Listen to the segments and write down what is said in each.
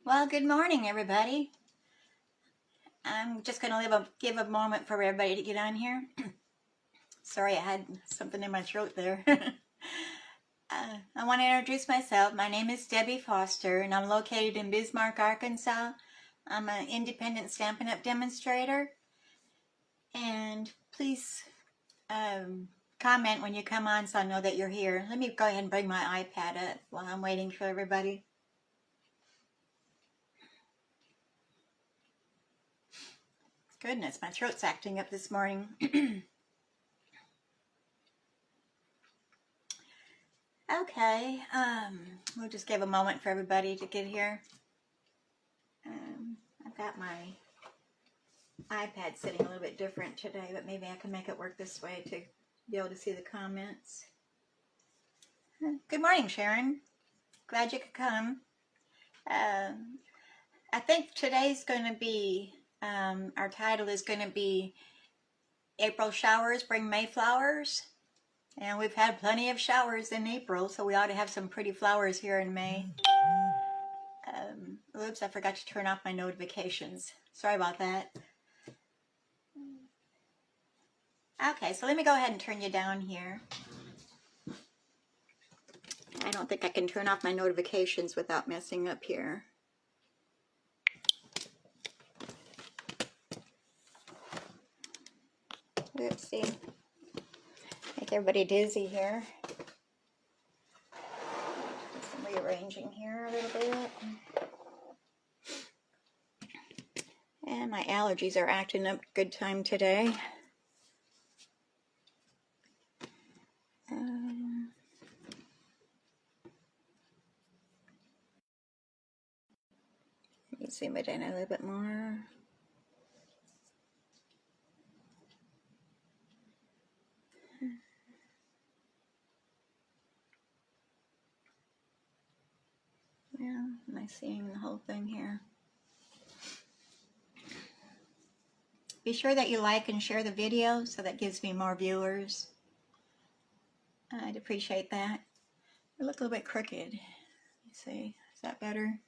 Well, good morning, everybody. I'm just going to give a moment for everybody to get on here. Sorry, I had something in my throat there. I want to introduce myself. My name is Debbie Foster, and I'm located in Bismarck, Arkansas. I'm an independent Stampin' Up! Demonstrator. And please comment when you come on so I know that you're here. Let me go ahead and bring my iPad up while I'm waiting for everybody. Goodness, my throat's acting up this morning. Okay, we'll just give a moment for everybody to get here. I've got my iPad sitting a little bit different today, but maybe I can make it work this way to be able to see the comments. Good morning, Sharon. Glad you could come. I think today's going to be, our title is going to be April Showers Bring May Flowers. And we've had plenty of showers in April, so we ought to have some pretty flowers here in May. Oops, I forgot to turn off my notifications. Sorry about that. Okay, so let me go ahead and turn you down here. I don't think I can turn off my notifications without messing up here. Oopsie. Make everybody dizzy here. Some rearranging here a little bit. And my allergies are acting up good time today. Let me zoom it in a little bit more. Yeah, am I seeing the whole thing here? Be sure that you like and share the video so that gives me more viewers. I'd appreciate that. I look a little bit crooked. Let's see, is that better?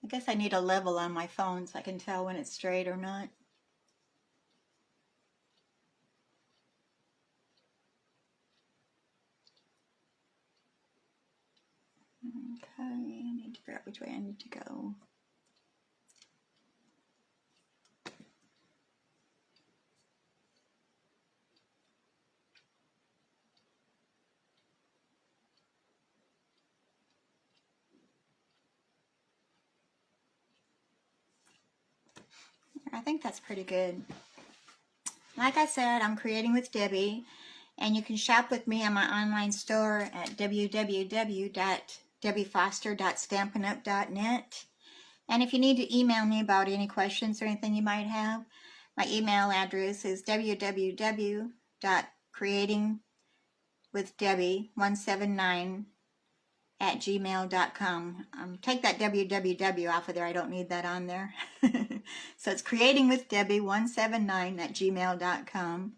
I guess I need a level on my phone so I can tell when it's straight or not. Okay, I need to figure out which way I need to go. I think that's pretty good. Like I said, I'm creating with Debbie, and you can shop with me on my online store at www.debbiefoster.stampinup.net. And if you need to email me about any questions or anything you might have, my email address is www.creatingwithdebbie179@gmail.com. Take that www off of there. I don't need that on there. So it's creatingwithdebbie179@gmail.com.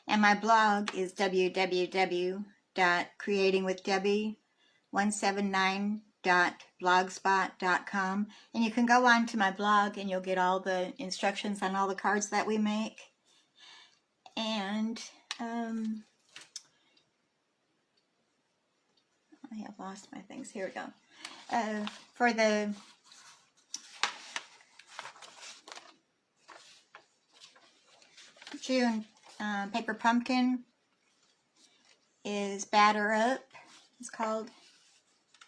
And my blog is www.creatingwithdebbie179.blogspot.com. And you can go on to my blog and you'll get all the instructions on all the cards that we make. And I have lost my things. Here we go. For the June paper pumpkin is Batter Up, it's called,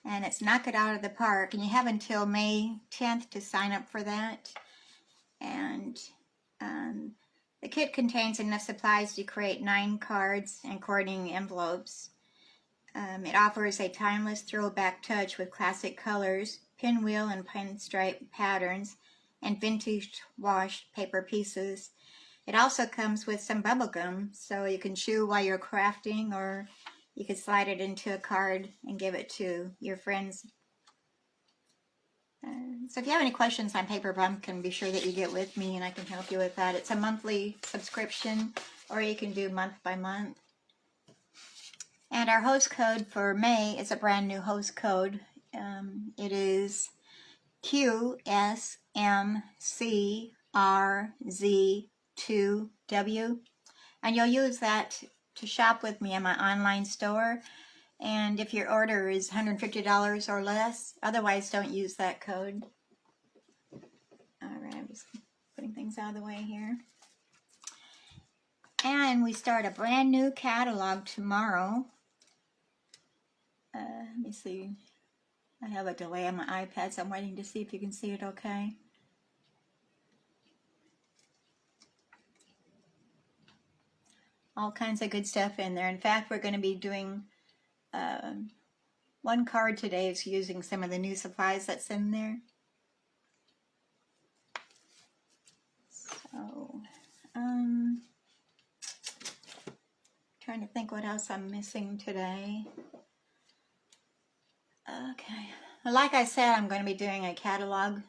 and it's Knock It Out of the Park, and you have until May 10th to sign up for that. And the kit contains enough supplies to create 9 cards and coordinating envelopes. It offers a timeless throwback touch with classic colors, pinwheel and pinstripe patterns, and vintage washed paper pieces. It also comes with some bubble gum, so you can chew while you're crafting, or you can slide it into a card and give it to your friends. So if you have any questions on Paper Pumpkin, be sure that you get with me and I can help you with that. It's a monthly subscription, or you can do month by month. And our host code for May is a brand new host code. It is QSMCRZ2W. And you'll use that to shop with me in my online store. And if your order is $150 or less, otherwise don't use that code. All right, I'm just putting things out of the way here. And we start a brand new catalog tomorrow. Let me see. I have a delay on my iPad, so I'm waiting to see if you can see it okay. All kinds of good stuff in there. In fact, we're going to be doing one card today is using some of the new supplies that's in there. So, trying to think what else I'm missing today. Okay. Well, like I said, I'm going to be doing a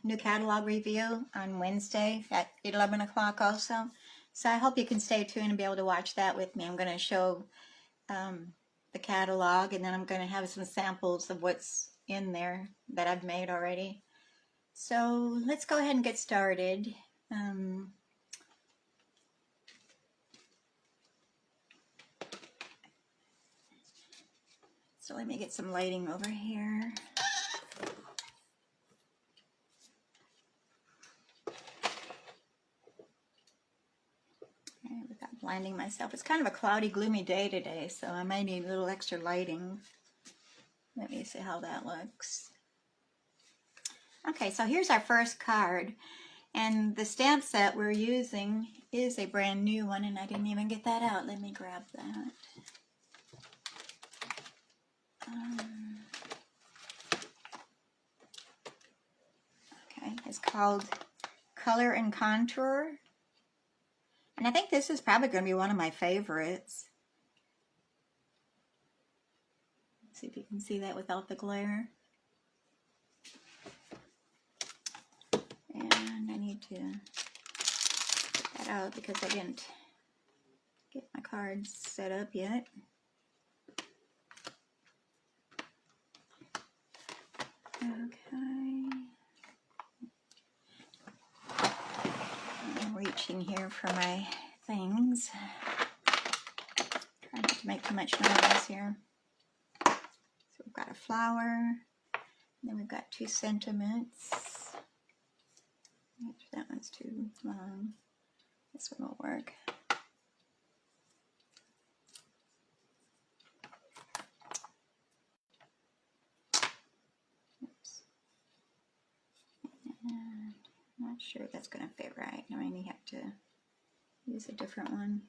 new catalog review on Wednesday at 11 o'clock also. So I hope you can stay tuned and be able to watch that with me. I'm going to show the catalog, and then I'm going to have some samples of what's in there that I've made already. So let's go ahead and get started. So let me get some lighting over here. Without blinding myself. It's kind of a cloudy, gloomy day today, so I may need a little extra lighting. Let me see how that looks. Okay, so here's our first card. And the stamp set we're using is a brand new one, and I didn't even get that out. Let me grab that. Okay, it's called Color and Contour. And I think this is probably going to be one of my favorites. Let's see if you can see that without the glare. And I need to get that out because I didn't get my cards set up yet. Okay. I'm reaching here for my things. Trying not to make too much noise here. So we've got a flower, and then we've got two sentiments. Oops, that one's too long. This one will work. Oops. And I'm not sure that's going to fit right. I may have to use a different one.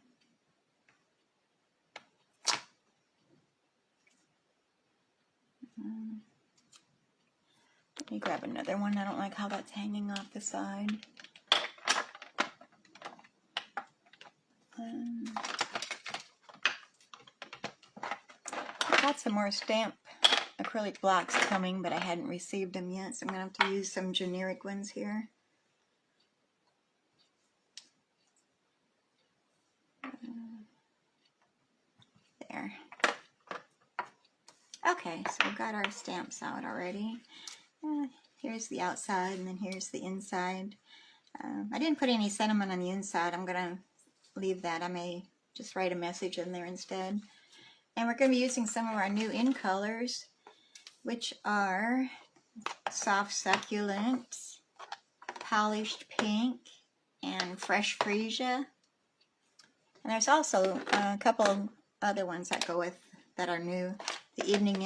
Let me grab another one. I don't like how that's hanging off the side. I've got some more stamp acrylic blocks coming, but I hadn't received them yet, so I'm going to have to use some generic ones here. There. Okay, so we've got our stamps out already. Here's the outside, and then here's the inside. I didn't put any sentiment on the inside. I'm going to leave that. I may just write a message in there instead. And we're going to be using some of our new in colors, which are Soft Succulent, Polished Pink, and Fresh Freesia. And there's also a couple other ones that go with that are new. The Evening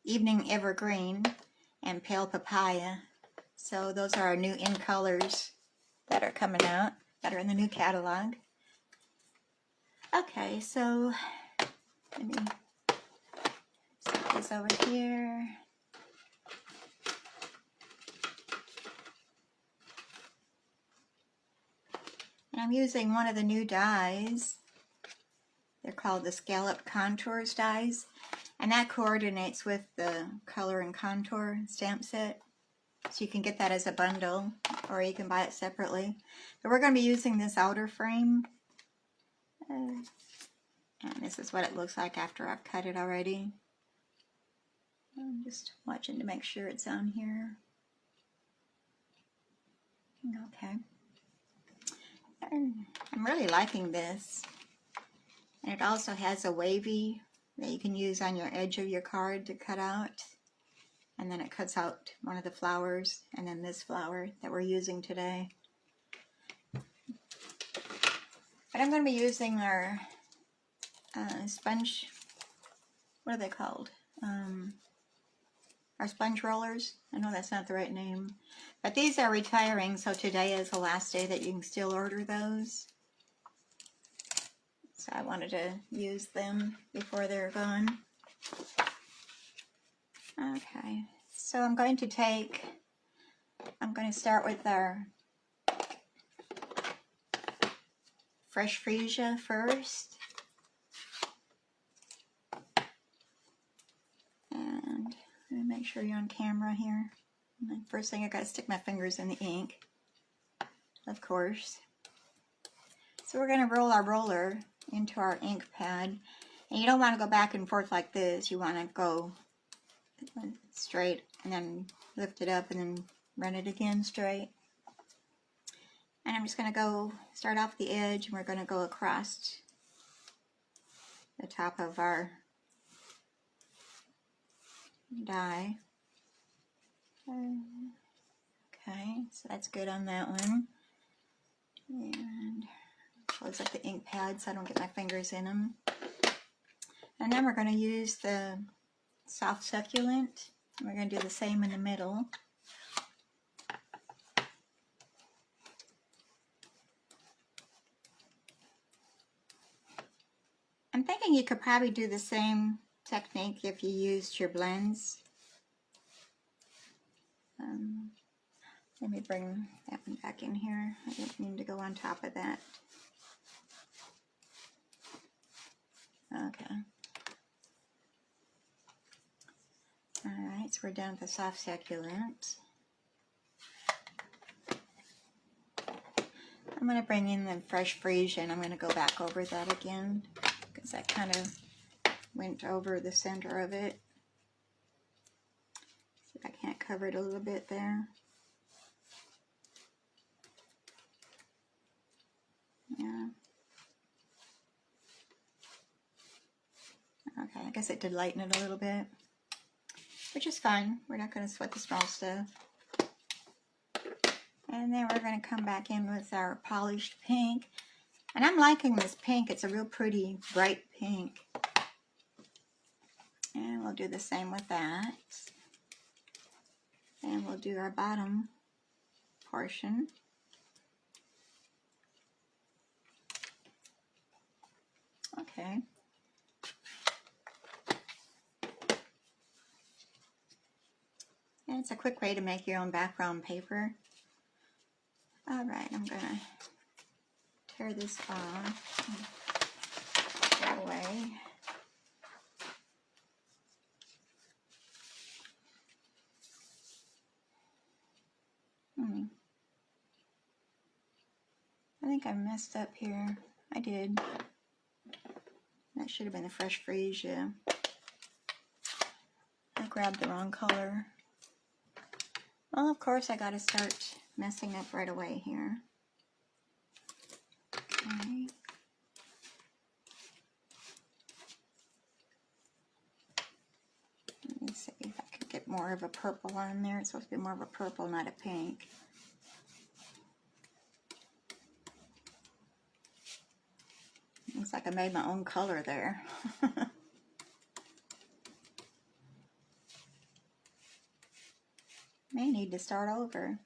Evening Evergreen, and Pale Papaya. So those are our new in colors that are coming out, that are in the new catalog. Okay, so let me set this over here. And I'm using one of the new dies. They're called the Scalloped Contours dies. And that coordinates with the Color and Contour stamp set. So you can get that as a bundle, or you can buy it separately. But we're going to be using this outer frame. And this is what it looks like after I've cut it already. I'm just watching to make sure it's on here. Okay. I'm really liking this. And it also has a wavy that you can use on your edge of your card to cut out. And then it cuts out one of the flowers, and then this flower that we're using today. But I'm going to be using our sponge, what are they called? Our sponge rollers. I know that's not the right name. But these are retiring, so today is the last day that you can still order those. So I wanted to use them before they're gone. Okay, so I'm going to start with our fresh freesia first. And let me make sure you're on camera here. And the first thing I got to stick my fingers in the ink, of course. So we're going to roll our roller into our ink pad. And you don't want to go back and forth like this. You want to go straight and then lift it up and then run it again straight. And I'm just going to start off the edge, and we're going to go across the top of our die. Okay, so that's good on that one. And close up the ink pad so I don't get my fingers in them. And then we're going to use the soft succulent. We're going to do the same in the middle. I'm thinking you could probably do the same technique if you used your blends. Let me bring that one back in here. I didn't mean to go on top of that. Okay. Alright, so we're done with the soft succulent. I'm going to bring in the fresh freesia, and I'm going to go back over that again because that kind of went over the center of it. See if I can't cover it a little bit there. Yeah. Okay, I guess it did lighten it a little bit, which is fine. We're not going to sweat the small stuff. And then we're going to come back in with our polished pink. And I'm liking this pink. It's a real pretty, bright pink. And we'll do the same with that. And we'll do our bottom portion. Okay. And it's a quick way to make your own background paper. Alright, I'm going to tear this off and throw away. I think I messed up here. I did. That should have been the fresh freesia. I grabbed the wrong color. Well, of course, I got to start messing up right away here. Okay. Let me see if I could get more of a purple on there. It's supposed to be more of a purple, not a pink. Looks like I made my own color there. May need to start over.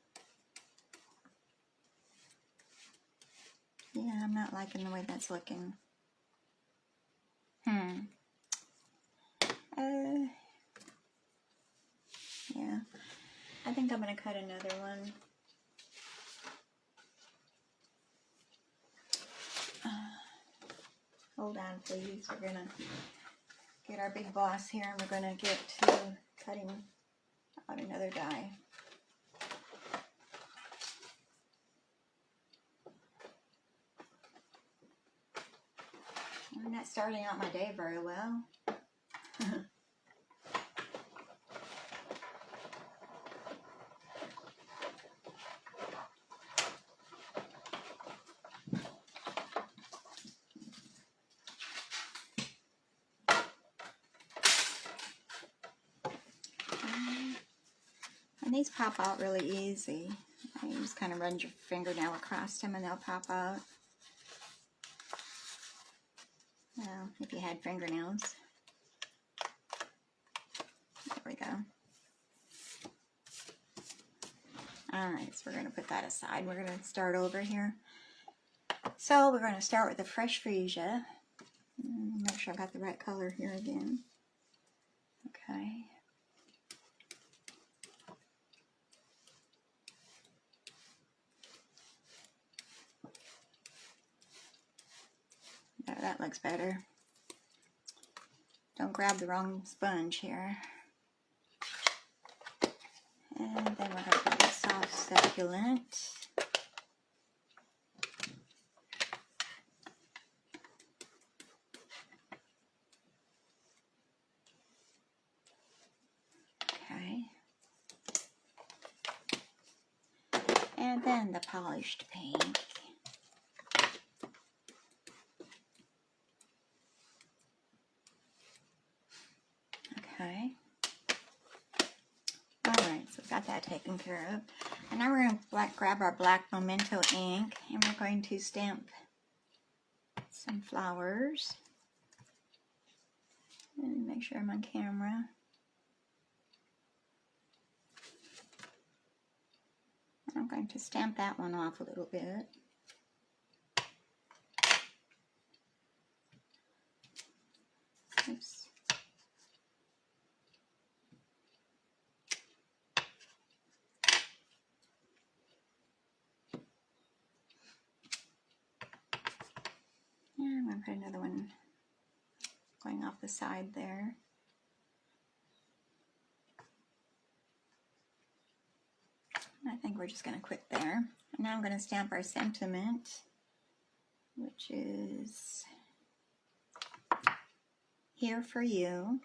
Yeah, I'm not liking the way that's looking. Yeah, I think I'm going to cut another one. Hold on, please. We're going to get our big boss here, and we're going to get to cutting out another die. I'm not starting out my day very well. these pop out really easy. You just kind of run your fingernail across them and they'll pop out. Well, if you had fingernails. There we go. Alright, so we're going to put that aside. We're going to start over here. So we're going to start with the fresh freesia. Make sure I've got the right color here again. Okay. There, that looks better. Don't grab the wrong sponge here. And then we're going to put the soft succulent. Okay. And then the polished pink. Okay. Alright, so we've got that taken care of. And now we're going to grab our black Memento ink and we're going to stamp some flowers. And make sure I'm on camera. I'm going to stamp that one off a little bit. Oops. And I'm going to put another one going off the side there. I think we're just going to quit there. And now I'm going to stamp our sentiment, which is here for you,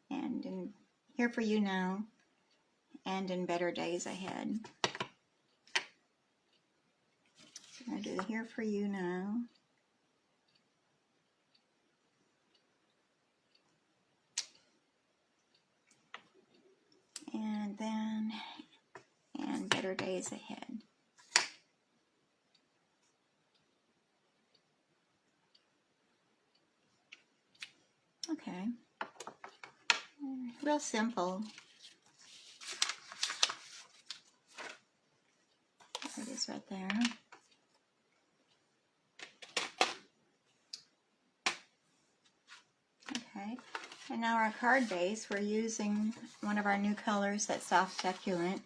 and in here for you now, and in better days ahead. So I'm going to do the here for you now. And then, and better days ahead. Okay. Real simple. There it is right there. Okay. And now our card base, we're using one of our new colors, that's soft succulent,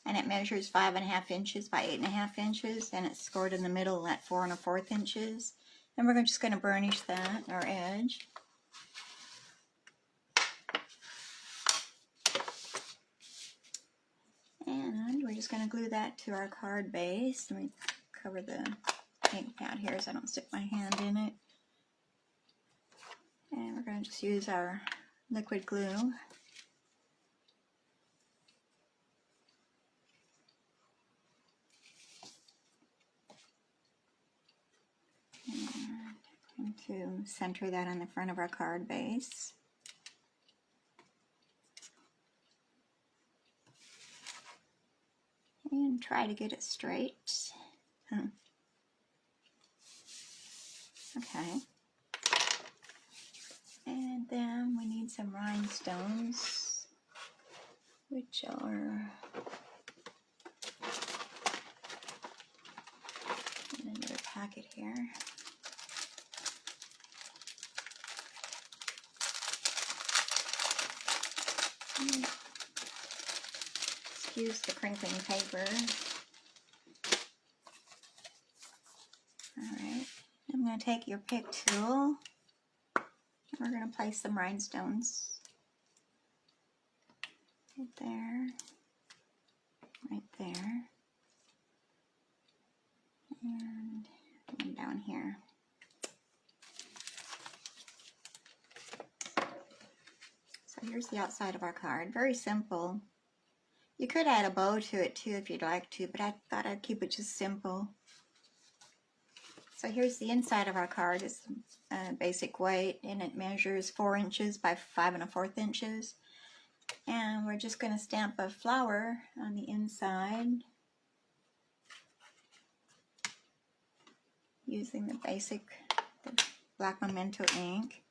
and it measures 5.5 inches by 8.5 inches, and it's scored in the middle at 4 1/4 inches. And we're just going to burnish that, our edge. And we're just going to glue that to our card base. Let me cover the ink pad here so I don't stick my hand in it. And we're going to just use our liquid glue. And to center that on the front of our card base. And try to get it straight. Okay. And then we need some rhinestones, which are in another packet here. Excuse the crinkling paper. Alright, I'm going to take your pick tool. We're going to place some rhinestones right there, and one down here. So here's the outside of our card. Very simple. You could add a bow to it too if you'd like to, but I thought I'd keep it just simple. So here's the inside of our card. It's basic weight, and it measures 4 inches by 5 1/4 inches. And we're just going to stamp a flower on the inside using the basic black memento ink.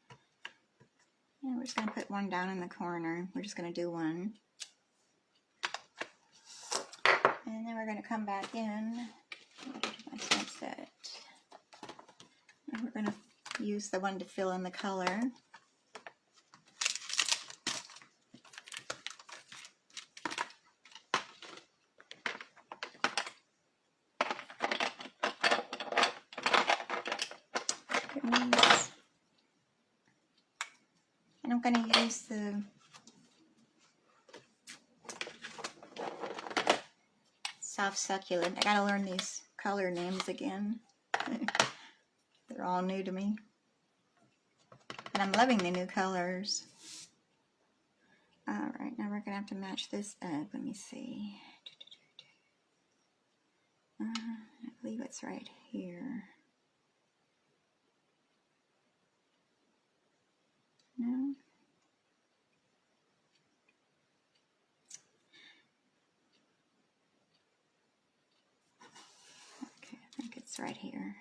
And we're just going to put one down in the corner. We're just going to do one. And then we're going to come back in. My stamp set. And we're going to use the one to fill in the color. And I'm going to use the soft succulent. I got to learn these color names again. They're all new to me. And I'm loving the new colors. Alright, now we're going to have to match this up. Let me see. I believe it's right here. No? Okay, I think it's right here.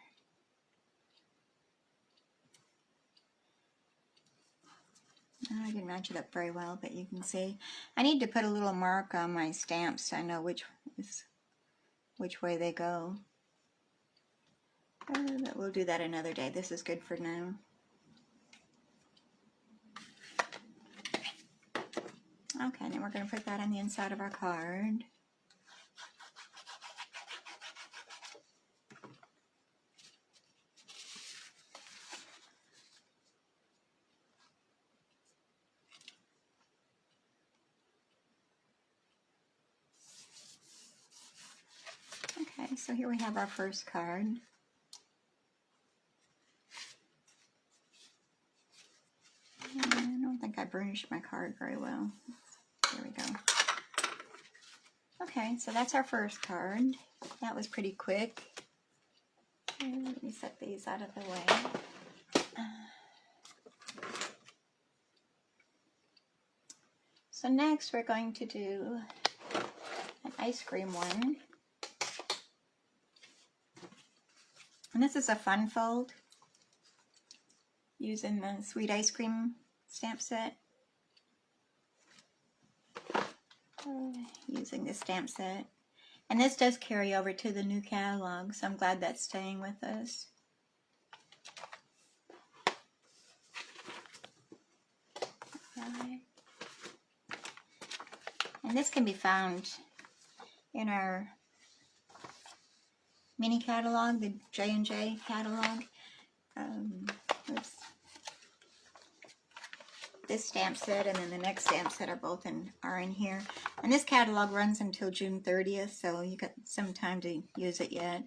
I didn't match it up very well, but you can see. I need to put a little mark on my stamps so I know which way they go. But we'll do that another day. This is good for now. Okay, then we're going to put that on the inside of our card. Okay, so here we have our first card. And I don't think I burnished my card very well. There we go. Okay, so that's our first card. That was pretty quick. And let me set these out of the way. So next we're going to do an ice cream one. And this is a fun fold using the sweet ice cream stamp set. Using this stamp set. And this does carry over to the new catalog, so I'm glad that's staying with us. And this can be found in our mini catalog, the J&J catalog. This stamp set and then the next stamp set are in here. And this catalog runs until June 30th, so you got some time to use it yet.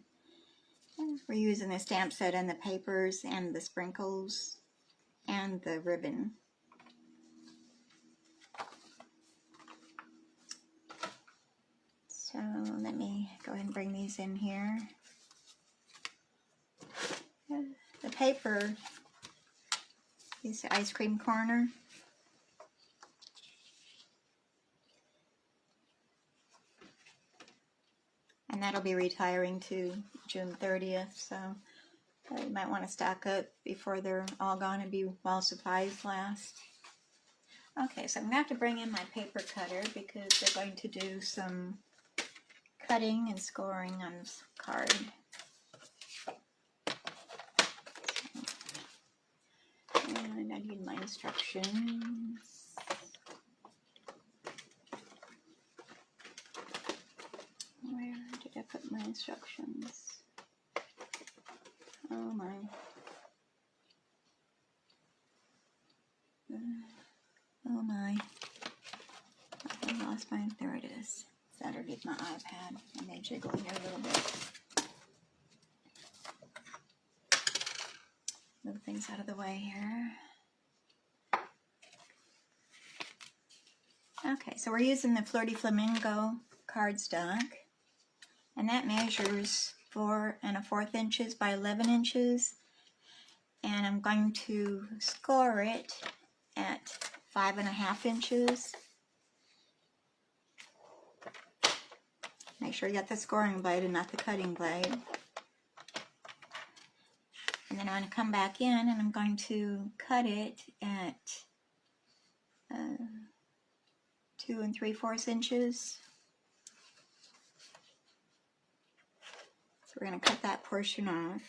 And we're using the stamp set and the papers and the sprinkles and the ribbon. So let me go ahead and bring these in here. The paper is the ice cream corner. And that'll be retiring to June 30th, so you might want to stock up before they're all gone and be while supplies last. Okay, so I'm going to have to bring in my paper cutter because we're going to do some cutting and scoring on this card. And I need my instructions. Where did I put my instructions? Oh my. Oh my. I lost mine. There it is. It's underneath my iPad. I may jiggle here a little bit. Move things out of the way here. Okay, so we're using the Flirty Flamingo cardstock. And that measures 4 1/4 inches by 11 inches. And I'm going to score it at 5 1/2 inches. Make sure you got the scoring blade and not the cutting blade. And then I'm going to come back in and I'm going to cut it at 2 3/4 inches. So we're going to cut that portion off.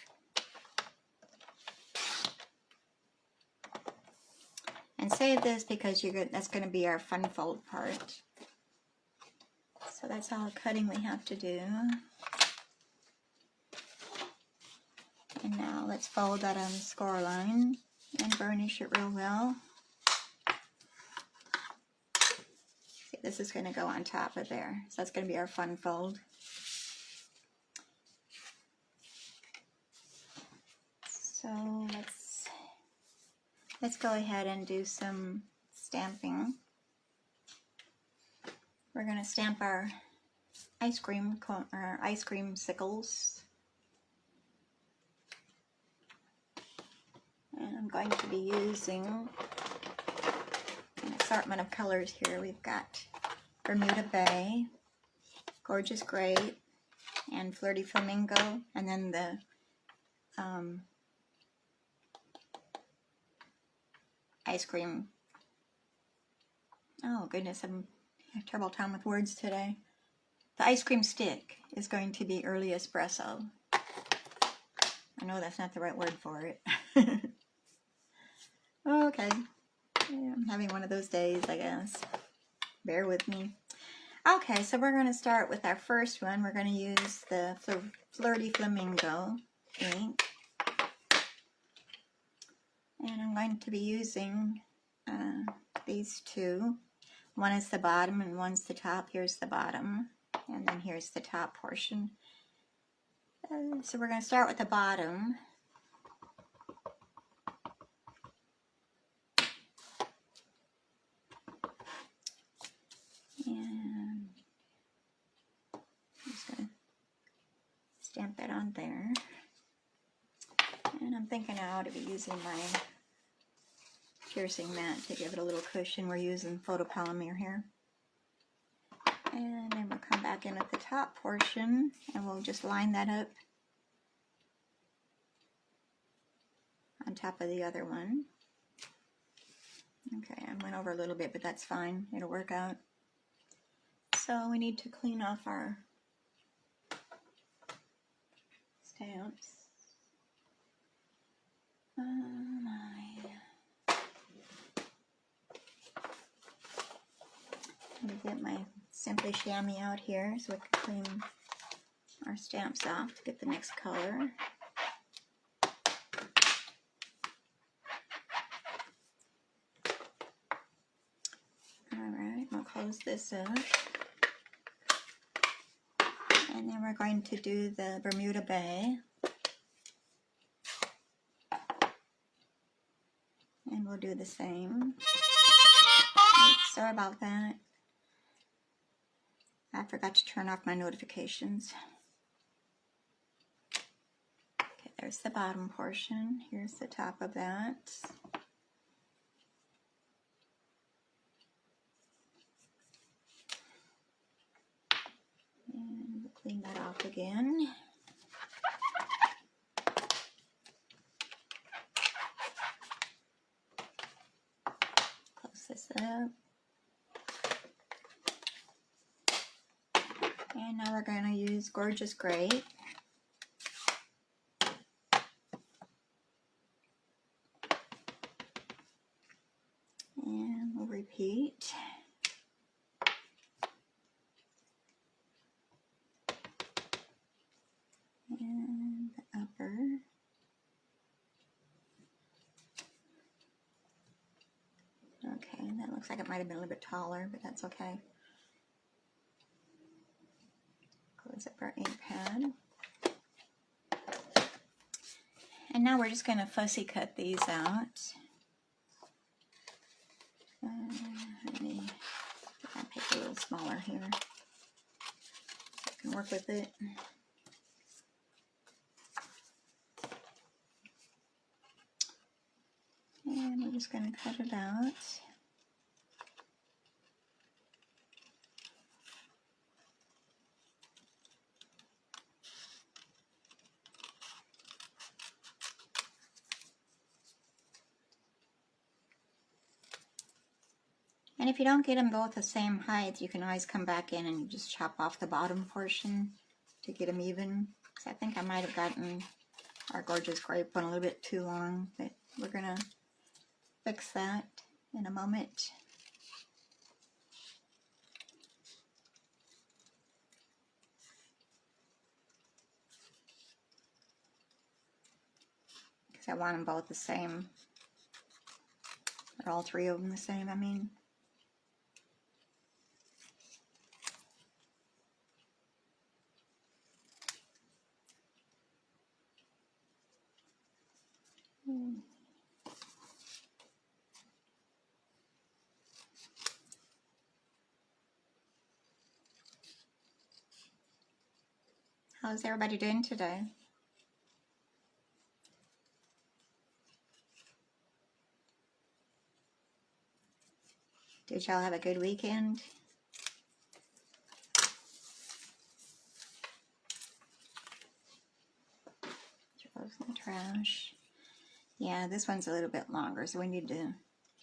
And save this because that's going to be our fun fold part. So that's all the cutting we have to do. And now let's fold that on the score line and burnish it real well. See, this is going to go on top of there. So that's going to be our fun fold. So let's go ahead and do some stamping. We're going to stamp our ice cream sickles. And I'm going to be using an assortment of colors here. We've got Bermuda Bay, Gorgeous Grape, and Flirty Flamingo, and then the ice cream. Oh goodness, I'm having a terrible time with words today. The ice cream stick is going to be Early Espresso. I know that's not the right word for it. Okay, yeah, I'm having one of those days, I guess. Bear with me. Okay, so we're going to start with our first one. We're going to use the Flirty Flamingo ink. And I'm going to be using these two. One is the bottom and one's the top. Here's the bottom, and then here's the top portion. So we're going to start with the bottom. And I'm just going to stamp that on there. And I'm thinking I ought to be using my piercing mat to give it a little cushion. We're using photopolymer here. And then we'll come back in at the top portion and we'll just line that up on top of the other one. Okay, I went over a little bit, but that's fine. It'll work out. So we need to clean off our stamps. Oh my. Let me get my Simply Chamois out here so we can clean our stamps off to get the next color. Alright, we'll close this up. And then we're going to do the Bermuda Bay. And we'll do the same. Oops, sorry about that. I forgot to turn off my notifications. Okay, there's the bottom portion. Here's the top of that. And we'll clean that off again. Close this up. And now we're going to use Gorgeous Grape. And we'll repeat. And the upper. Okay, that looks like it might have been a little bit taller, but that's okay. Close up our ink pad. And now we're just going to fussy cut these out. Let me get my paper a little smaller here so I can work with it. And we're just going to cut it out. if you don't get them both the same height, you can always come back in and just chop off the bottom portion to get them even. Because I think I might have gotten our gorgeous grape one a little bit too long, but we're going to fix that in a moment. Because I want them both the same. Or all three of them the same, I mean. How's everybody doing today? Did y'all have a good weekend? Throw those in the trash. Yeah, this one's a little bit longer, so we need to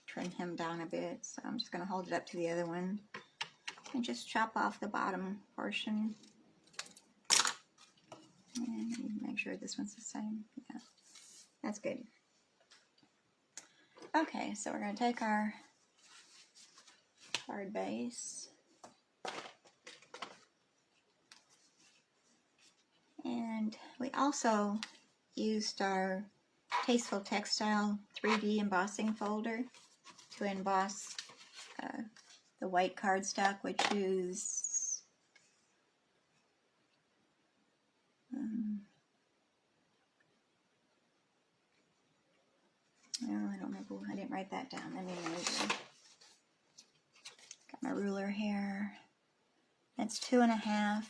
trim him down a bit. So I'm just going to hold it up to the other one and just chop off the bottom portion. And make sure this one's the same. Yeah, that's good. Okay, so we're going to take our card base and we also used our Tasteful Textile 3D embossing folder to emboss the white cardstock, which is I don't remember. I didn't write that down. Let me measure. Got my ruler here. It's 2.5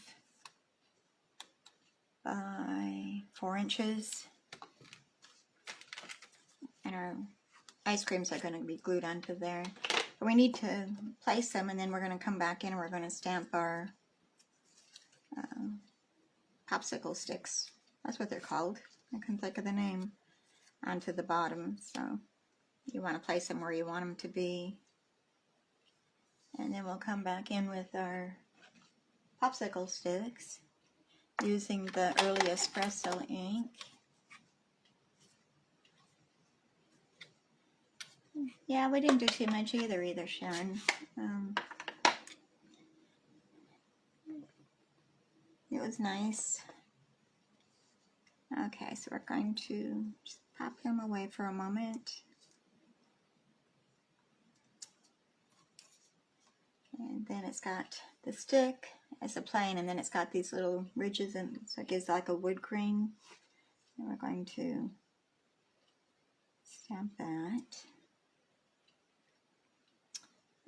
by 4 inches. And our ice creams are going to be glued onto there. But we need to place them, and then we're going to come back in and we're going to stamp our popsicle sticks. That's what they're called. I couldn't think of the name. Onto the bottom. So you want to place them where you want them to be. And then we'll come back in with our popsicle sticks using the early espresso ink. Yeah, we didn't do too much either, Sharon. It was nice. Okay, so we're going to just pop him away for a moment. And then it's got the stick as a plane, and then it's got these little ridges, and so it gives like a wood grain. And we're going to stamp that.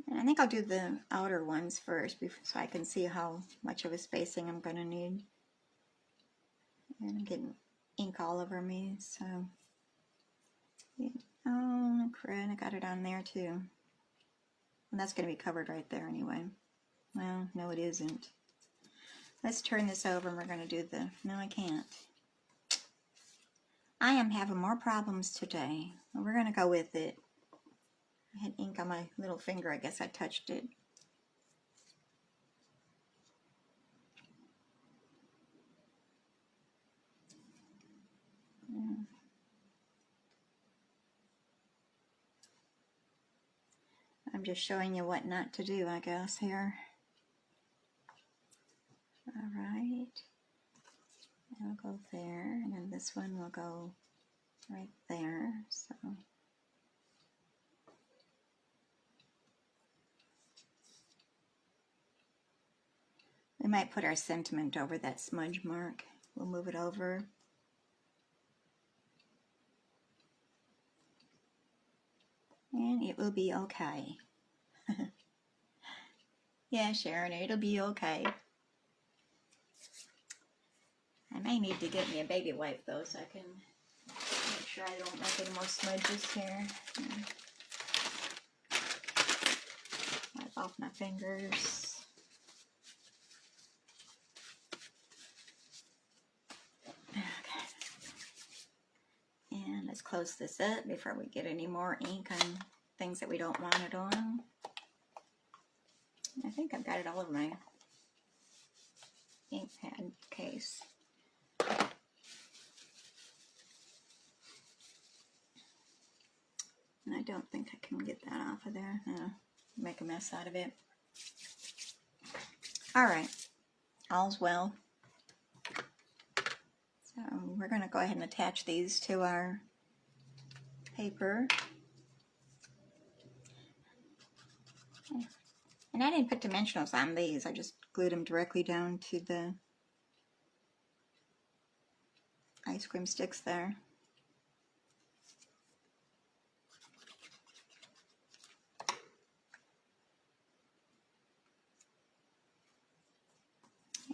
And I think I'll do the outer ones first so I can see how much of a spacing I'm going to need. And I'm getting ink all over me, so yeah. Oh crud, I got it on there too. And that's going to be covered right there anyway. Well, no it isn't. Let's turn this over and we're going to do the, no I can't. I am having more problems today. We're going to go with it. I had ink on my little finger, I guess I touched it. Yeah. I'm just showing you what not to do, I guess, here. Alright. That'll go there, and then this one will go right there, so. We might put our sentiment over that smudge mark. We'll move it over. And it will be okay. Yeah, Sharon, it'll be okay. I may need to get me a baby wipe though, so I can make sure I don't make any more smudges here. Wipe off my fingers. Okay. And let's close this up before we get any more ink on things that we don't want it on. I think I've got it all over my ink pad case. And I don't think I can get that off of there. Make a mess out of it. Alright, all's well. So we're going to go ahead and attach these to our paper. And I didn't put dimensionals on these, I just glued them directly down to the ice cream sticks there.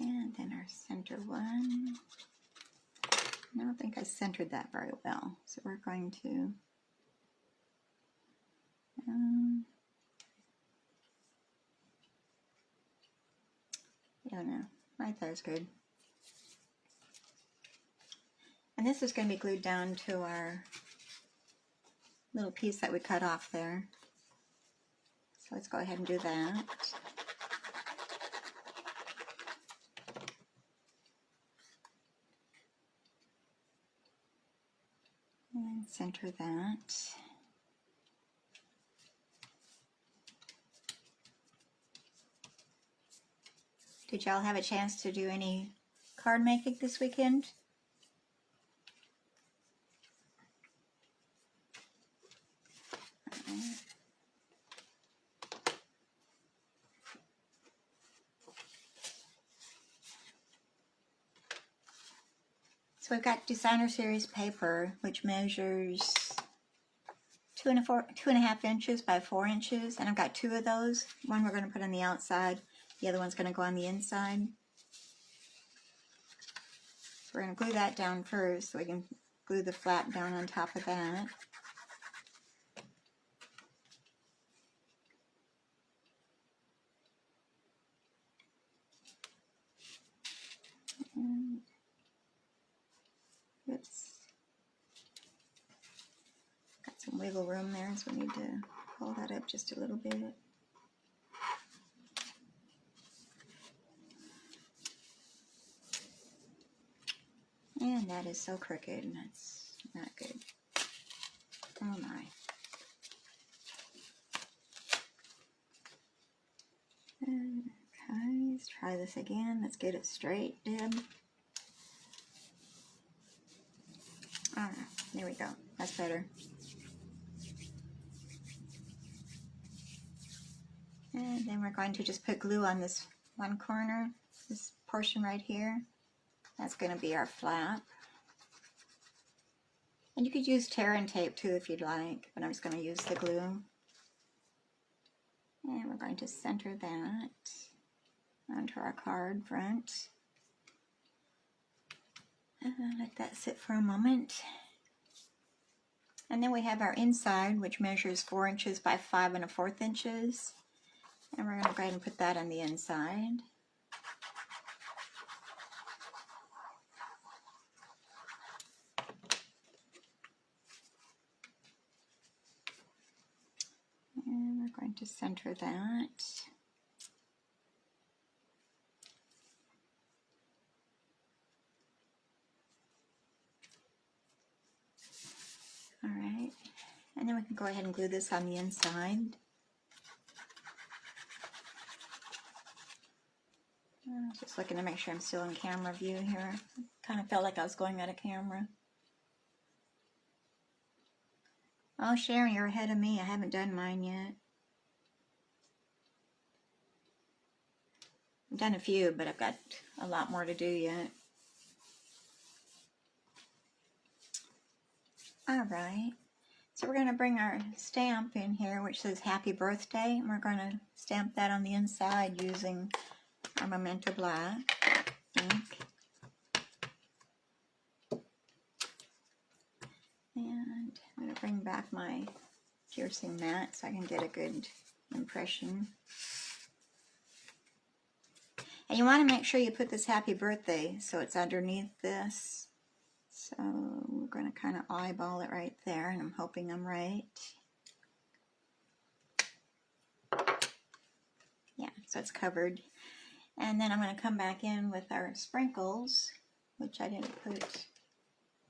And then our center one. I don't think I centered that very well, so we're going to I don't know, right there is good. And this is going to be glued down to our little piece that we cut off there. So let's go ahead and do that. And center that. Did y'all have a chance to do any card making this weekend? So we've got designer series paper, which measures 2.5 inches by 4 inches, and I've got 2 of those. One we're going to put on the outside, the other one's going to go on the inside. So we're going to glue that down first, so we can glue the flap down on top of that. And oops. Got some wiggle room there, so we need to pull that up just a little bit. And that is so crooked, and that's not good. Oh my. Okay, let's try this again. Let's get it straight, Deb. Ah, there we go. That's better. And then we're going to just put glue on this one corner, this portion right here. That's going to be our flap. And you could use tear and tape too if you'd like, but I'm just going to use the glue. And we're going to center that onto our card front. Let that sit for a moment. And then we have our inside, which measures 4 inches by 5 1/4 inches. And we're going to go ahead and put that on the inside. And we're going to center that. All right, and then we can go ahead and glue this on the inside. Just looking to make sure I'm still in camera view here. Kind of felt like I was going out of camera. Oh, Sharon, you're ahead of me. I haven't done mine yet. I've done a few, but I've got a lot more to do yet. All right. So we're going to bring our stamp in here, which says Happy Birthday. And we're going to stamp that on the inside using our Memento Black ink. And I'm going to bring back my piercing mat so I can get a good impression. And you want to make sure you put this Happy Birthday so it's underneath this. So we're going to kind of eyeball it right there, and I'm hoping I'm right. Yeah, so it's covered. And then I'm going to come back in with our sprinkles, which I didn't put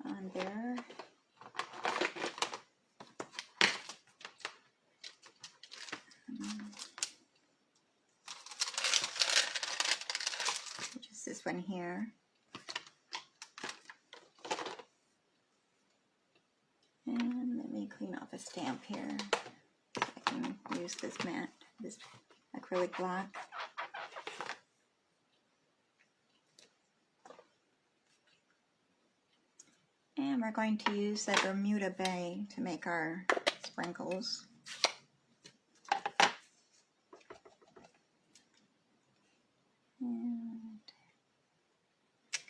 on there. Just this one here. And let me clean off a stamp here so I can use this matte, this acrylic block. And we're going to use the Bermuda Bay to make our sprinkles. And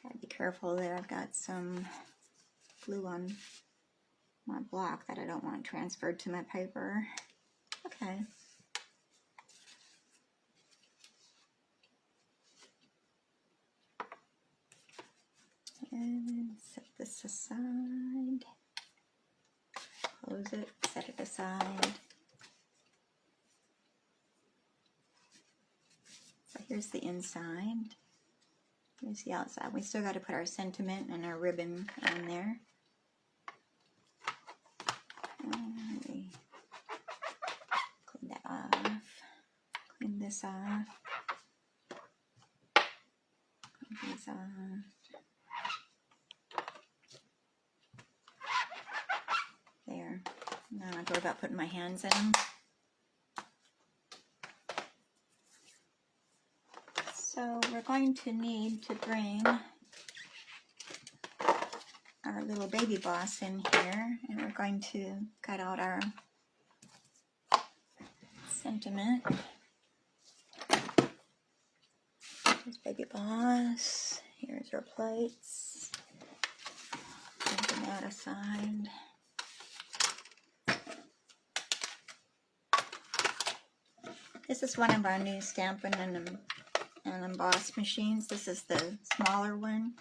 gotta be careful that I've got some glue on my block that I don't want transferred to my paper. Okay. And set this aside. Close it, set it aside. So here's the inside. Here's the outside. We still got to put our sentiment and our ribbon on there. Let me clean that off. Clean this off. Clean these off. There. Now I don't worry about putting my hands in them. So we're going to need to bring our little baby boss in here, and we're going to cut out our sentiment. Here's baby boss. Here's our plates. Put that aside. This is one of our new Stampin' and Emboss machines. This is the smaller one.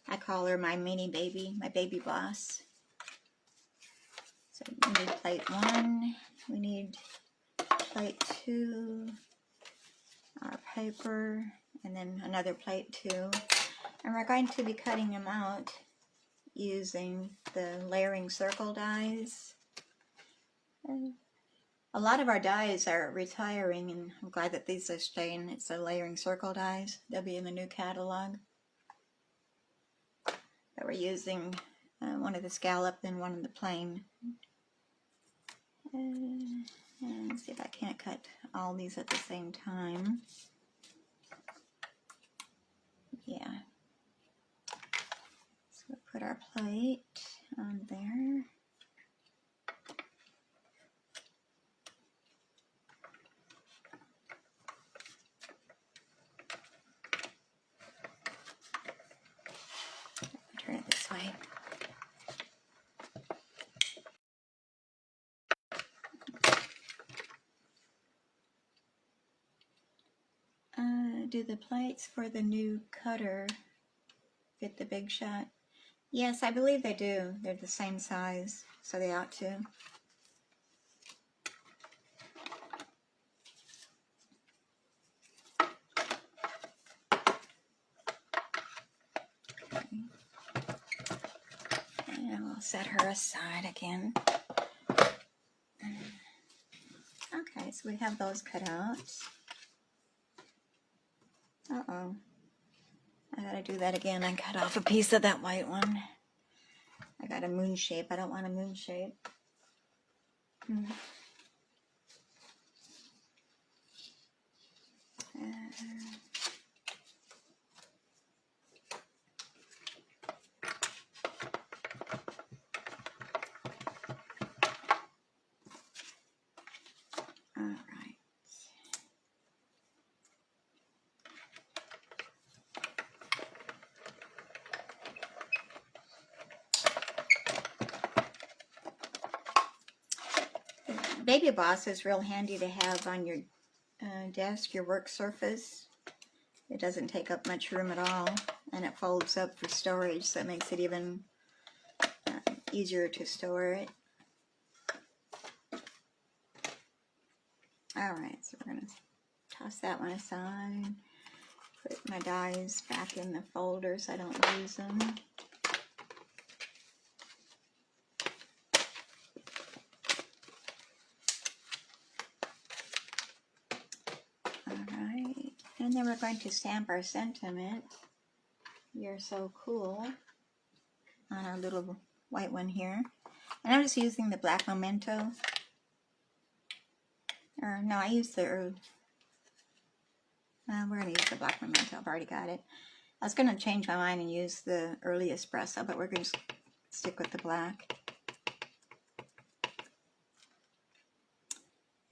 I call her my mini baby, my baby boss. So we need plate 1, we need plate 2, our paper, and then another plate 2. And we're going to be cutting them out using the layering circle dies. A lot of our dies are retiring, and I'm glad that these are staying. It's the layering circle dies. They'll be in the new catalog. But we're using one of the scallop and one of the plain. And see if I can't cut all these at the same time. Yeah. So we'll put our plate on there. Turn it this way. Do the plates for the new cutter fit the Big Shot? Yes, I believe they do. They're the same size, so they ought to. Okay. And we'll set her aside again. Okay, so we have those cut out. Uh-oh. I gotta do that again. I cut off a piece of that white one. I got a moon shape. I don't want a moon shape. All right. Baby Boss is real handy to have on your desk, your work surface. It doesn't take up much room at all, and it folds up for storage, so it makes it even easier to store it. Alright, so we're going to toss that one aside. Put my dies back in the folder so I don't lose them. Alright, and then we're going to stamp our sentiment, "You're so cool," on our little white one here. And I'm just using the black memento. Or no, I used the we're going to use the black memento. I've already got it. I was going to change my mind and use the early espresso, but we're going to stick with the black.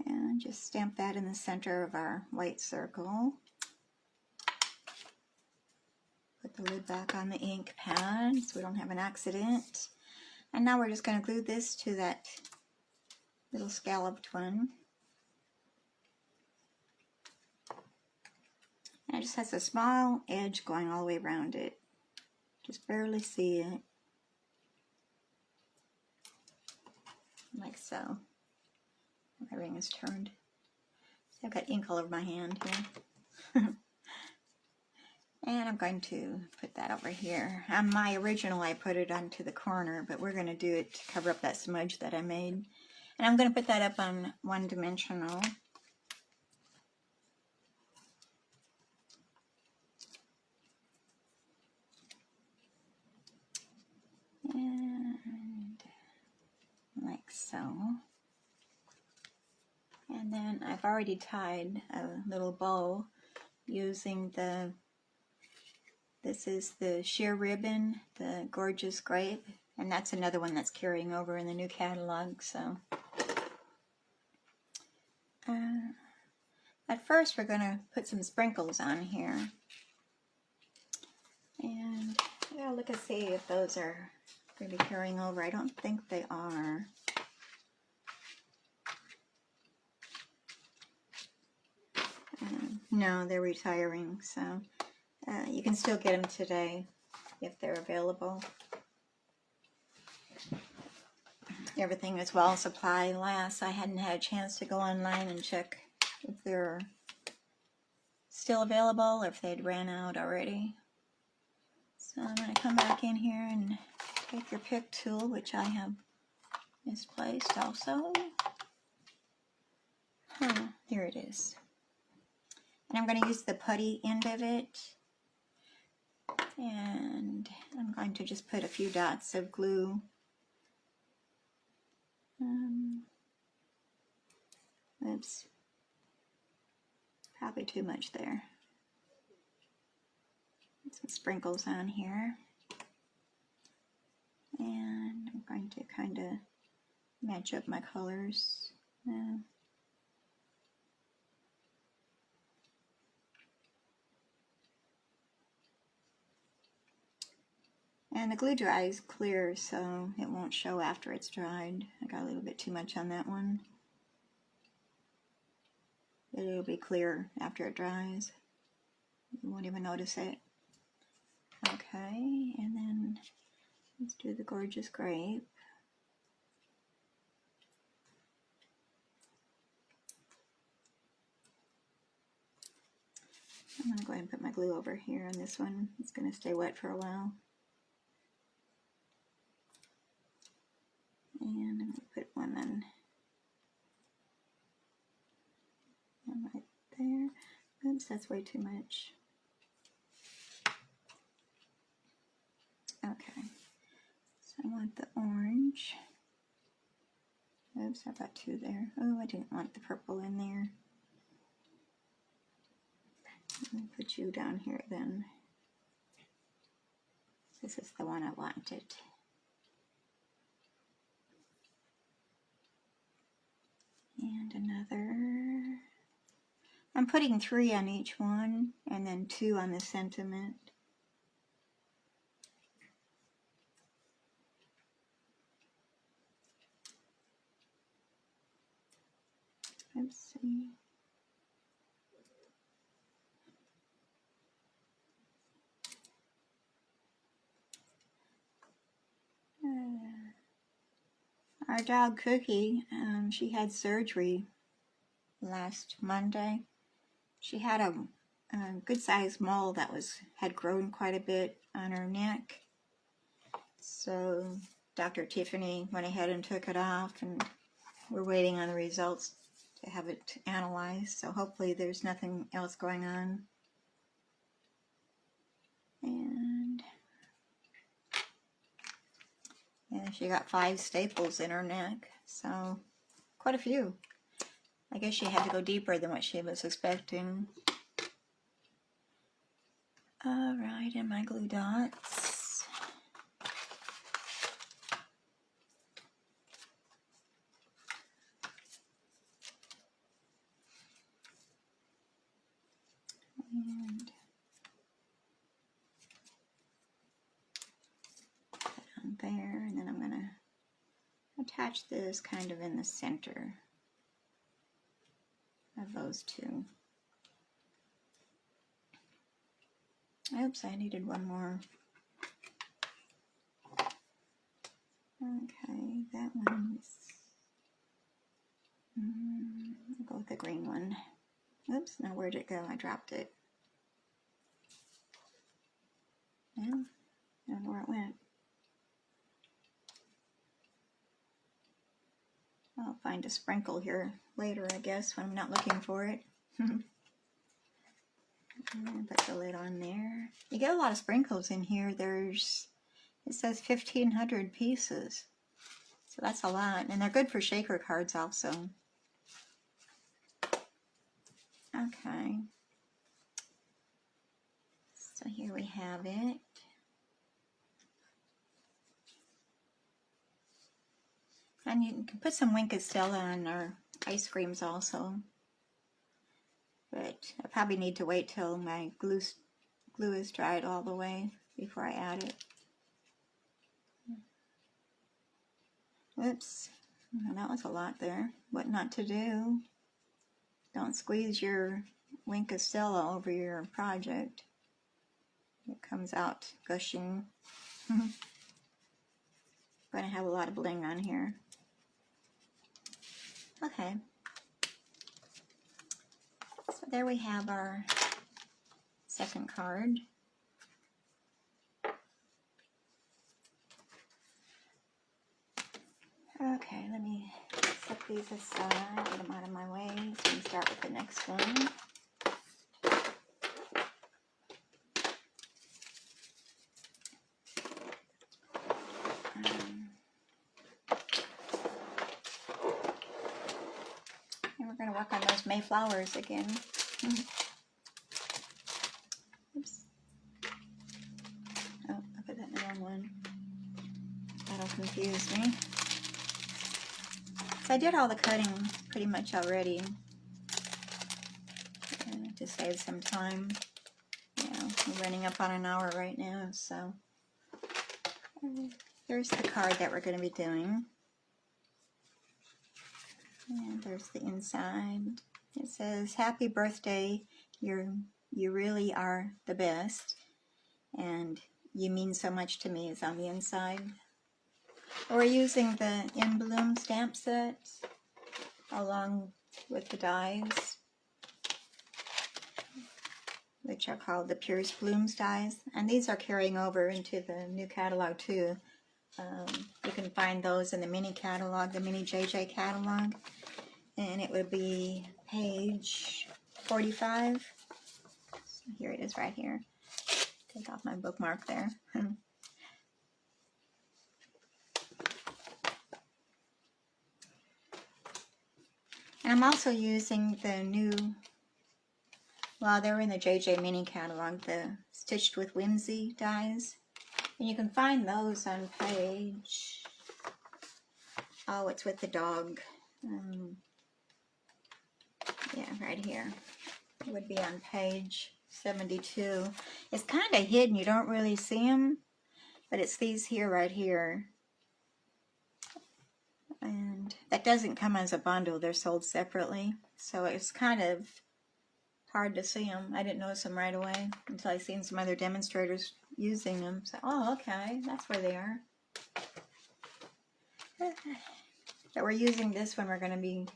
And just stamp that in the center of our white circle. Put the lid back on the ink pad so we don't have an accident. And now we're just going to glue this to that little scalloped one. And it just has a small edge going all the way around it. Just barely see it. Like so. My ring is turned. So I've got ink all over my hand here. And I'm going to put that over here. On my original, I put it onto the corner, but we're going to do it to cover up that smudge that I made. And I'm going to put that up on one-dimensional. And like so. And then I've already tied a little bow using this is the sheer ribbon, the Gorgeous Grape, and that's another one that's carrying over in the new catalog. So at first we're going to put some sprinkles on here. And yeah, look and see if those are going to be carrying over. I don't think they are. No, they're retiring, so you can still get them today if they're available. Everything is well supplied. Last, I hadn't had a chance to go online and check if they're still available or if they'd ran out already. So I'm going to come back in here and take your pick tool, which I have misplaced also. Here it is. And I'm going to use the putty end of it. And I'm going to just put a few dots of glue. Oops. Probably too much there. Some sprinkles on here. And I'm going to kind of match up my colors. And the glue dries clear, so it won't show after it's dried. I got a little bit too much on that one. But it'll be clear after it dries. You won't even notice it. Okay, and then let's do the Gorgeous Grape. I'm going to go ahead and put my glue over here on this one. It's going to stay wet for a while. And I'm going to put one on right there. Oops, that's way too much. Okay, so I want the orange. Oops, I've got two there. Oh, I didn't want the purple in there. Let me put you down here then. This is the one I wanted. And another. I'm putting 3 on each one and then 2 on the sentiment. Let's see. Our dog Cookie, she had surgery last Monday. she had a good-sized mole that had grown quite a bit on her neck. So Dr. Tiffany went ahead and took it off, and we're waiting on the results to have it analyzed. So hopefully there's nothing else going on. And yeah, she got 5 staples in her neck, so quite a few. I guess she had to go deeper than what she was expecting. All right, and my glue dots. And put it on there, and then I'm going to attach this kind of in the center of those two. Oops, I needed one more. Okay, that one's... I'll go with the green one. Oops, now where'd it go? I dropped it. Yeah, I don't know where it went. I'll find a sprinkle here later, I guess, when I'm not looking for it. And put the lid on there. You get a lot of sprinkles in here. It says 1,500 pieces. So that's a lot. And they're good for shaker cards also. Okay. So here we have it. And you can put some Wink of Stella on our ice creams also. But I probably need to wait till my glue is dried all the way before I add it. Oops, well, that was a lot there. What not to do. Don't squeeze your Wink of Stella over your project. It comes out gushing. I'm going to have a lot of bling on here. Okay. So there we have our second card. Okay, let me set these aside, get them out of my way, so we can start with the next one. And we're going to work on those Mayflowers again. Oops. Oh, I put that in the wrong one. That'll confuse me. So I did all the cutting pretty much already to save some time. Yeah, we're running up on an hour right now, so here's the card that we're going to be doing. And there's the inside. It says, "Happy birthday, you really are the best, and you mean so much to me," is on the inside. We're using the Emblem stamp set along with the dies, which are called the Pierce Blooms dies. And these are carrying over into the new catalog too. You can find those in the mini catalog, the mini JJ catalog. And it would be page 45. So here it is right here. Take off my bookmark there. And I'm also using the new, well, they're in the JJ mini catalog, the Stitched with Whimsy dies. And you can find those on page, oh, it's with the dog. Yeah, right here. It would be on page 72. It's kind of hidden, you don't really see them, but it's these here, right here. And that doesn't come as a bundle, they're sold separately. So it's kind of hard to see them. I didn't notice them right away until I seen some other demonstrators using them. So, oh, okay, that's where they are. But we're using this when we're going to be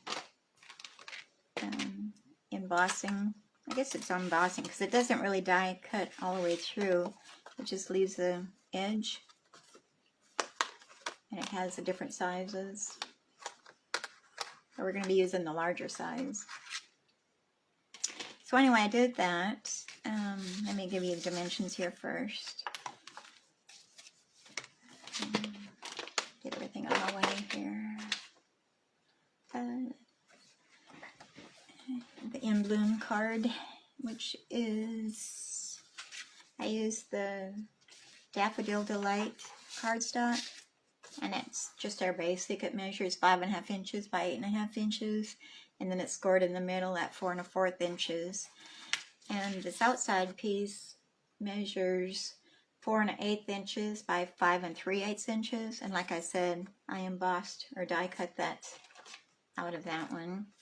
embossing I guess it's embossing because it doesn't really die cut all the way through. It just leaves the edge. And it has the different sizes. So we're going to be using the larger size. So anyway, I did that. Let me give you the dimensions here first. Get everything out of the way here. The Emblem Card, which is, I used the Daffodil Delight cardstock, and it's just our basic. It measures 5.5 inches by 8.5 inches, and then it's scored in the middle at 4 1/4 inches. And this outside piece measures 4 1/8 inches by 5 3/8 inches. And like I said, I embossed or die cut that out of that one.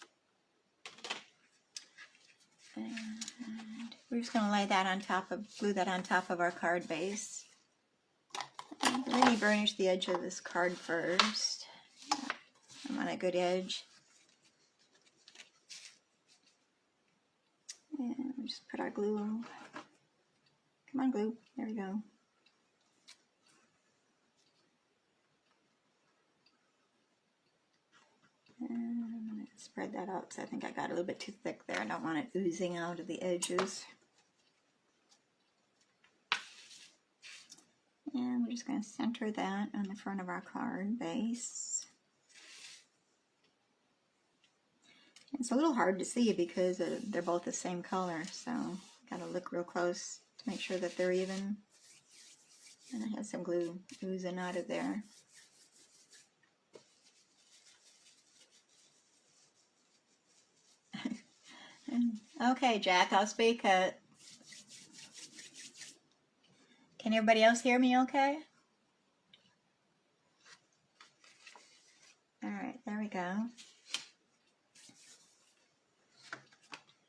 And we're just going to lay that on top of, glue that on top of our card base. And let me burnish the edge of this card first. I'm on a good edge. And we'll just put our glue on. Come on, glue. There we go. And I'm going to spread that out because I think I got a little bit too thick there. I don't want it oozing out of the edges. And we're just going to center that on the front of our card base. It's a little hard to see because they're both the same color, so got to look real close to make sure that they're even. And I have some glue oozing out of there. Okay, Jack, I'll speak up. Can everybody else hear me okay? All right, there we go.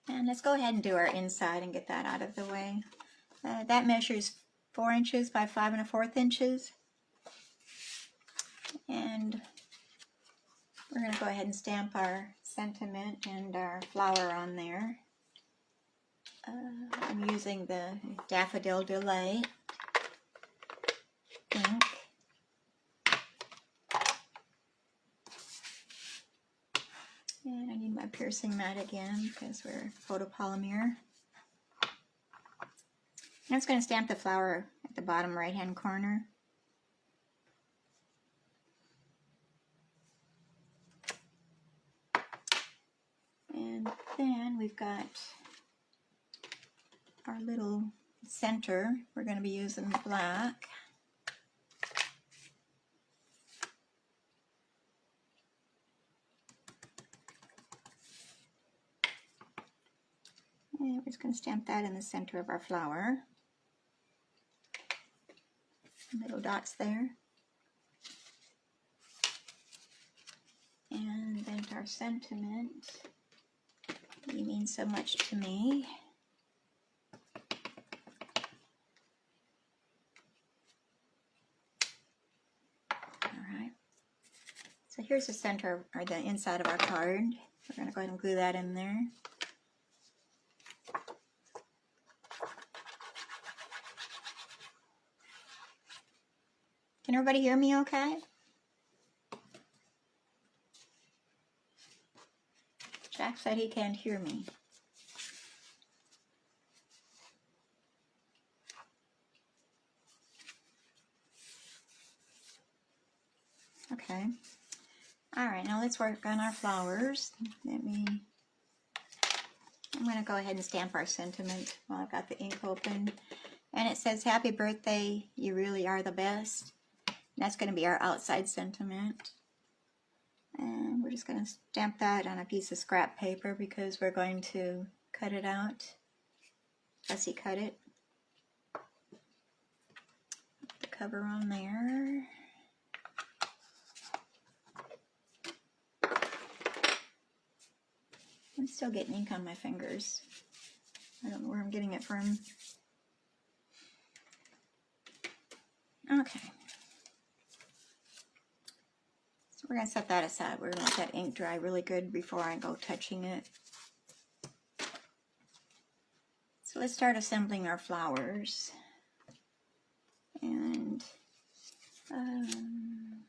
And let's go ahead and do our inside and get that out of the way. That measures 4 inches by 5 1/4 inches. And we're going to go ahead and stamp our sentiment and our flower on there. I'm using the Daffodil Delight ink. And I need my piercing mat again because we're photopolymer. And I'm just going to stamp the flower at the bottom right hand corner. And then we've got our little center. We're going to be using black. And we're just going to stamp that in the center of our flower. Little dots there. And then our sentiment. You mean so much to me. Alright. So here's the center, or the inside of our card. We're going to go ahead and glue that in there. Can everybody hear me okay? Jack said he can't hear me. Okay. Alright, now let's work on our flowers. I'm going to go ahead and stamp our sentiment while I've got the ink open. And it says, "Happy birthday, you really are the best." And that's going to be our outside sentiment. And we're just going to stamp that on a piece of scrap paper because we're going to cut it out. Fussy cut it. Put the cover on there. I'm still getting ink on my fingers. I don't know where I'm getting it from. Okay. So we're going to set that aside. We're going to let that ink dry really good before I go touching it. So let's start assembling our flowers. And I'm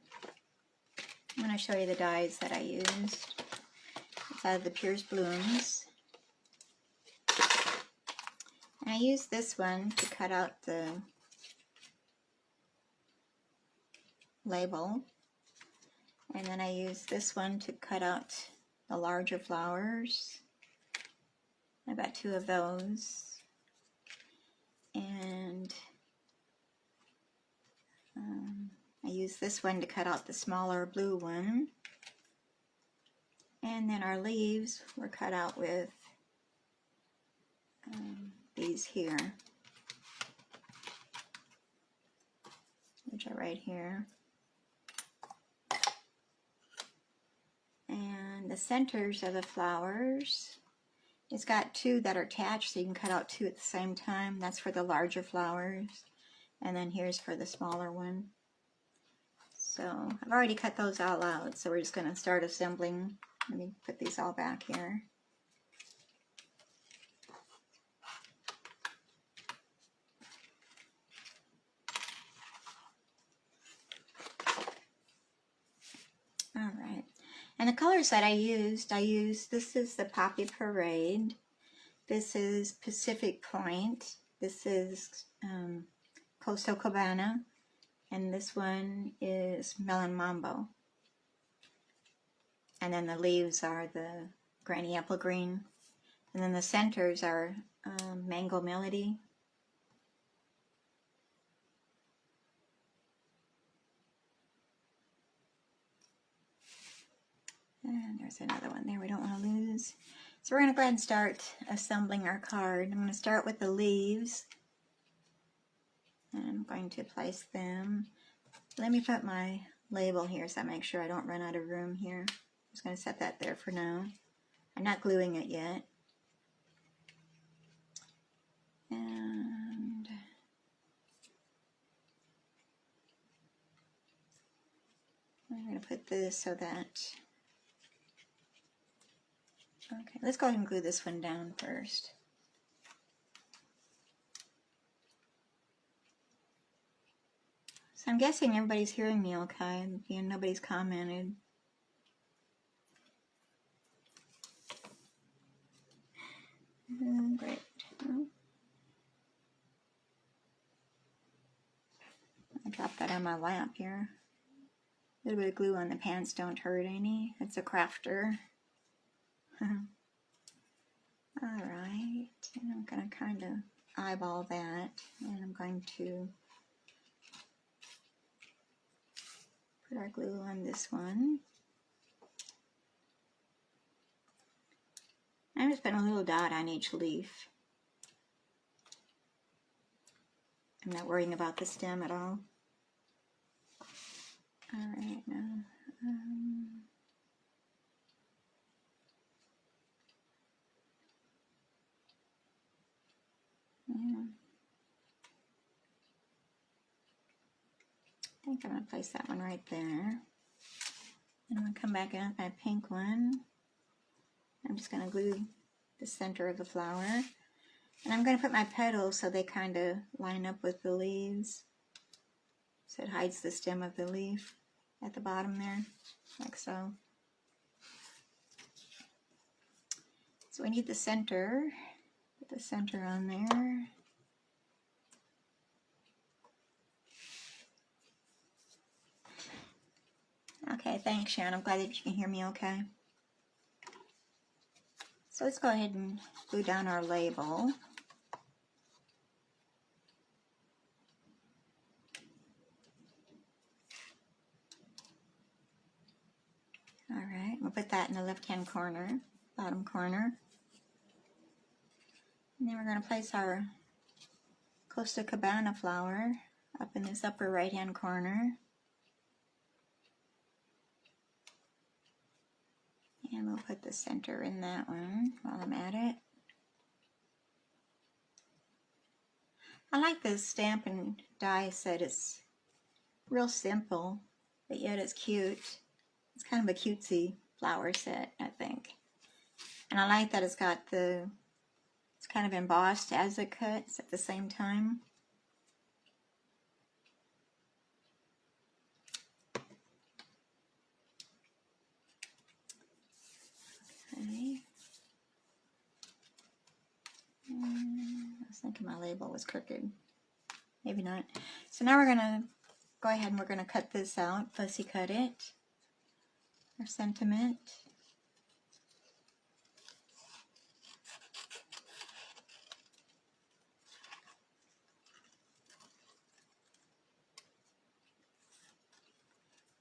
going to show you the dies that I used. It's out of the Pierce Blooms. And I used this one to cut out the label. And then I used this one to cut out the larger flowers. I got 2 of those. And I used this one to cut out the smaller blue one. And then our leaves were cut out with these here, which are right here. And the centers of the flowers, it's got 2 that are attached, so you can cut out 2 at the same time. That's for the larger flowers. And then here's for the smaller one. So I've already cut those all out, so we're just going to start assembling. Let me put these all back here. All right. And the colors that I used, this is the Poppy Parade. This is Pacific Point. This is Coastal Cabana. And this one is Melon Mambo. And then the leaves are the Granny Apple Green. And then the centers are Mango Melody. And there's another one there we don't want to lose. So we're going to go ahead and start assembling our card. I'm going to start with the leaves. And I'm going to place them. Let me put my label here so I make sure I don't run out of room here. I'm just going to set that there for now. I'm not gluing it yet. And I'm going to put this so that... Okay, let's go ahead and glue this one down first. So I'm guessing everybody's hearing me okay, and nobody's commented. Great. I dropped that on my lap here. A little bit of glue on the pants don't hurt any. It's a crafter. Alright, and I'm going to kind of eyeball that, and I'm going to put our glue on this one. I'm just putting a little dot on each leaf. I'm not worrying about the stem at all. Alright, now yeah. I think I'm going to place that one right there. And I'm going to come back in with my pink one. I'm just going to glue the center of the flower. And I'm going to put my petals so they kind of line up with the leaves. So it hides the stem of the leaf at the bottom there, like so. So we need the center. Put the center on there. Okay, thanks, Sharon. I'm glad that you can hear me okay. So let's go ahead and glue down our label. All right, we'll put that in the left-hand corner, bottom corner. And then we're going to place our Coastal Cabana flower up in this upper right-hand corner. And we'll put the center in that one while I'm at it. I like this stamp and die set. It's real simple, but yet it's cute. It's kind of a cutesy flower set, I think. And I like that it's got kind of embossed as it cuts at the same time. Okay. I was thinking my label was crooked. Maybe not. So now we're going to go ahead and we're going to cut this out. Fussy cut it. Our sentiment.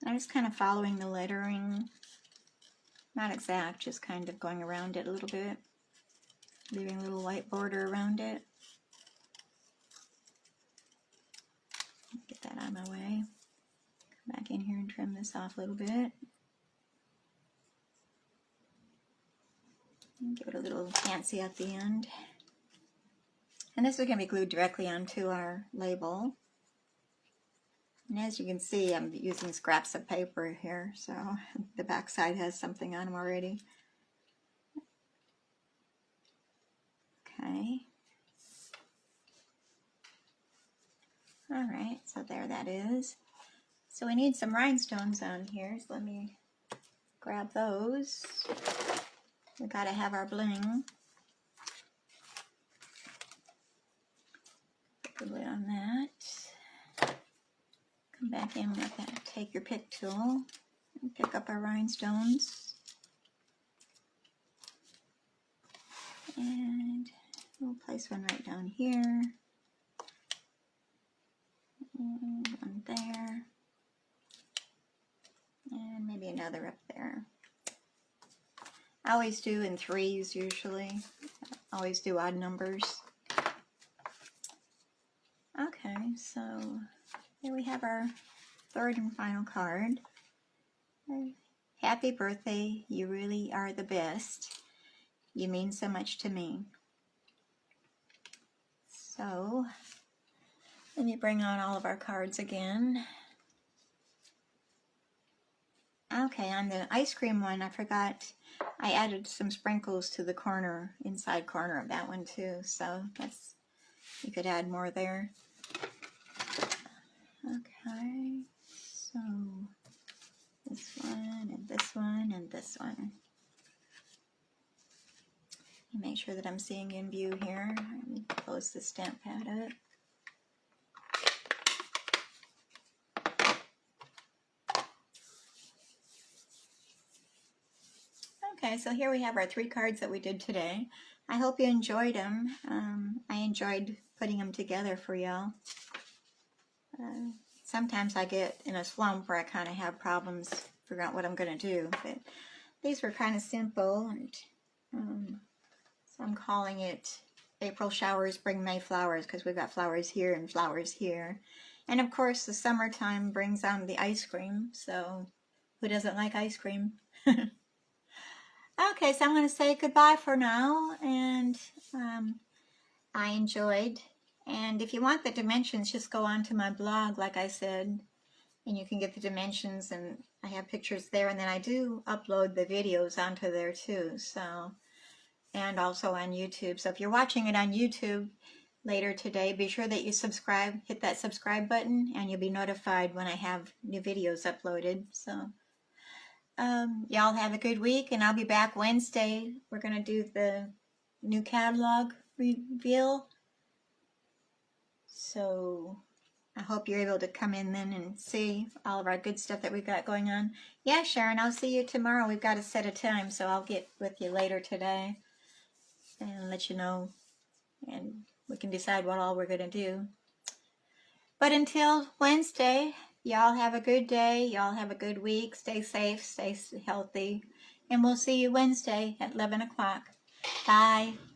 I'm just kind of following the lettering. Not exact, just kind of going around it a little bit. Leaving a little white border around it. Get that out of my way. Come back in here and trim this off a little bit. And give it a little fancy at the end. And this is going to be glued directly onto our label. And as you can see, I'm using scraps of paper here, so the back side has something on them already. Okay. Alright, so there that is. So we need some rhinestones on here, so let me grab those. We gotta have our bling. Put the lid on that. Come back in with that. Take your pick tool and pick up our rhinestones. And we'll place one right down here. And one there. And maybe another up there. I always do in threes usually. I always do odd numbers. Okay, so here we have our third and final card. Happy birthday, you really are the best. You mean so much to me. So, let me bring on all of our cards again. Okay, on the ice cream one, I forgot I added some sprinkles to the corner, inside corner of that one too. So, that's, you could add more there. Okay, so this one and this one and this one. Make sure that I'm seeing in view here. Let me close the stamp pad up. Okay, so here we have our 3 cards that we did today. I hope you enjoyed them. I enjoyed putting them together for y'all. Sometimes I get in a slump where I kind of have problems figuring out what I'm going to do. But these were kind of simple, and so I'm calling it April Showers Bring May Flowers, because we've got flowers here and flowers here. And of course the summertime brings on the ice cream, so who doesn't like ice cream? Okay, so I'm going to say goodbye for now, and I enjoyed. And if you want the dimensions, just go on to my blog, like I said, and you can get the dimensions, and I have pictures there, and then I do upload the videos onto there too, so, and also on YouTube. So if you're watching it on YouTube later today, be sure that you subscribe, hit that subscribe button, and you'll be notified when I have new videos uploaded. So y'all have a good week, and I'll be back Wednesday. We're going to do the new catalog reveal. So I hope you're able to come in then and see all of our good stuff that we've got going on. Yeah, Sharon, I'll see you tomorrow. We've got to set a time, so I'll get with you later today and let you know, and we can decide what all we're going to do. But until Wednesday, y'all have a good day. Y'all have a good week. Stay safe, stay healthy, and we'll see you Wednesday at 11 o'clock. Bye.